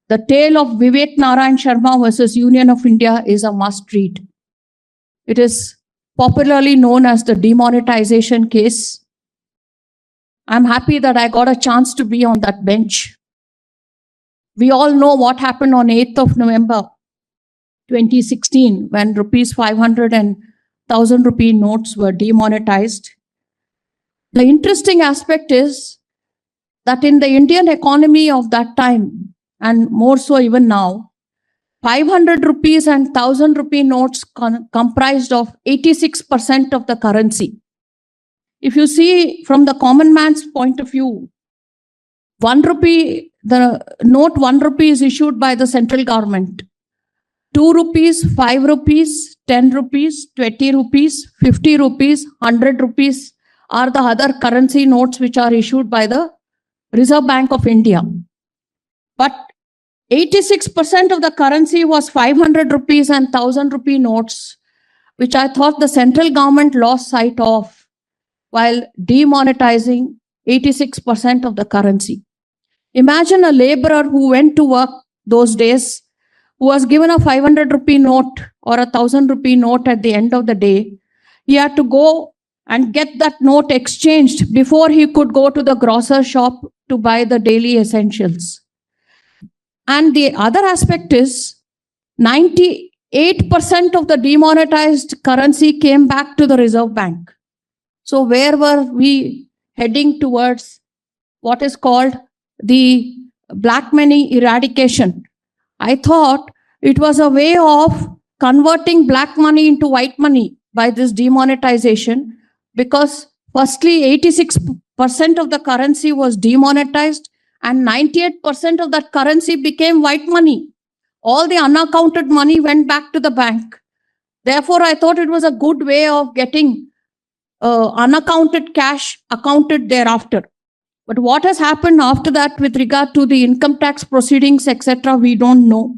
The tale of Vivek Narayan Sharma versus Union of India is a must read. It is popularly known as the demonetization case. I'm happy that I got a chance to be on that bench. We all know what happened on 8th of November 2016 when rupees 500 and 1000 rupee notes were demonetized. The interesting aspect is that in the Indian economy of that time, and more so even now, 500 rupees and 1000 rupee notes comprised of 86% of the currency. If you see from the common man's point of view, 1 rupee, the note 1 rupee is issued by the central government. 2 rupees, 5 rupees, 10 rupees, 20 rupees, 50 rupees, 100 rupees are the other currency notes which are issued by the Reserve Bank of India. But 86% of the currency was 500 rupees and 1000 rupee notes, which I thought the central government lost sight of while demonetizing 86% of the currency. Imagine a laborer who went to work those days, who was given a 500 rupee note or a 1000 rupee note at the end of the day. He had to go and get that note exchanged before he could go to the grocer shop to buy the daily essentials. And the other aspect is 98% of the demonetized currency came back to the Reserve Bank. So where were we heading towards what is called the black money eradication? I thought it was a way of converting black money into white money by this demonetization, because firstly 86% of the currency was demonetized and 98% of that currency became white money. All the unaccounted money went back to the bank. Therefore, I thought it was a good way of getting unaccounted cash accounted thereafter. But what has happened after that with regard to the income tax proceedings, etc., we don't know.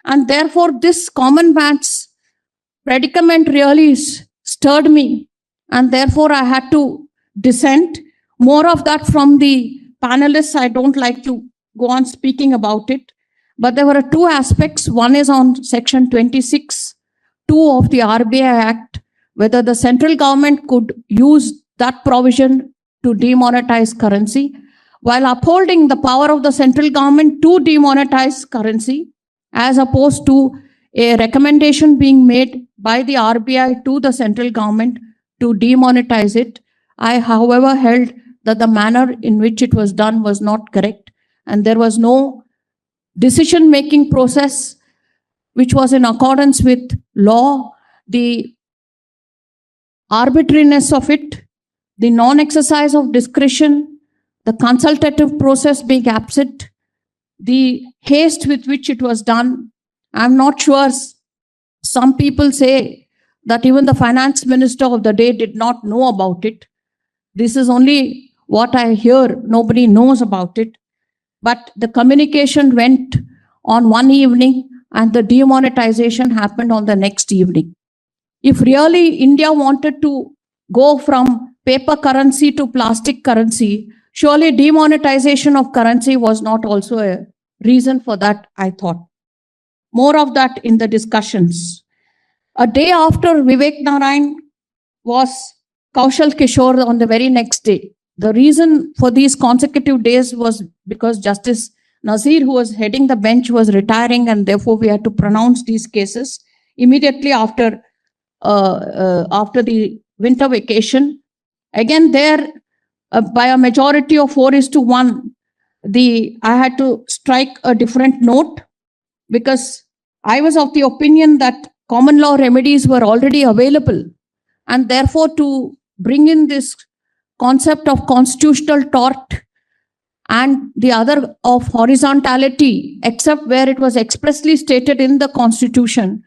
And therefore, this common man's predicament really stirred me. And therefore, I had to dissent. More of that from the panelists. I don't like to go on speaking about it. But there were two aspects. One is on section 26(2) of the RBI Act, whether the central government could use that provision to demonetize currency, while upholding the power of the central government to demonetize currency, as opposed to a recommendation being made by the RBI to the central government to demonetize it. I, however, held that the manner in which it was done was not correct, and there was no decision-making process which was in accordance with law. The arbitrariness of it, the non-exercise of discretion, the consultative process being absent, the haste with which it was done. I'm not sure. Some people say that even the finance minister of the day did not know about it. This is only what I hear. Nobody knows about it. But the communication went on one evening and the demonetization happened on the next evening. If really India wanted to go from paper currency to plastic currency, surely demonetization of currency was not also a reason for that, I thought. More of that in the discussions. A day after Vivek Narayan was Kaushal Kishore on the very next day. The reason for these consecutive days was because Justice Nazir, who was heading the bench, was retiring, and therefore we had to pronounce these cases immediately after the winter vacation. Again, there, by a majority of 4:1, I had to strike a different note, because I was of the opinion that common law remedies were already available, and therefore to bring in this concept of constitutional tort and the other of horizontality, except where it was expressly stated in the Constitution,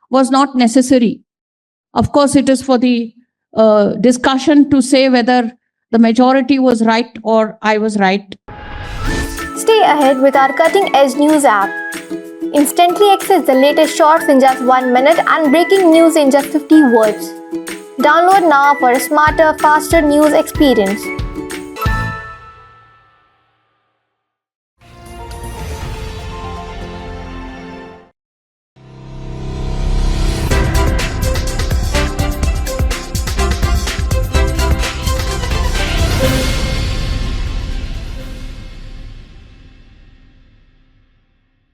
was not necessary. Of course, it is for the discussion to say whether the majority was right or I was right. Stay ahead with our cutting-edge news app. Instantly access the latest shorts in just 1 minute and breaking news in just 50 words. Download now for a smarter, faster news experience.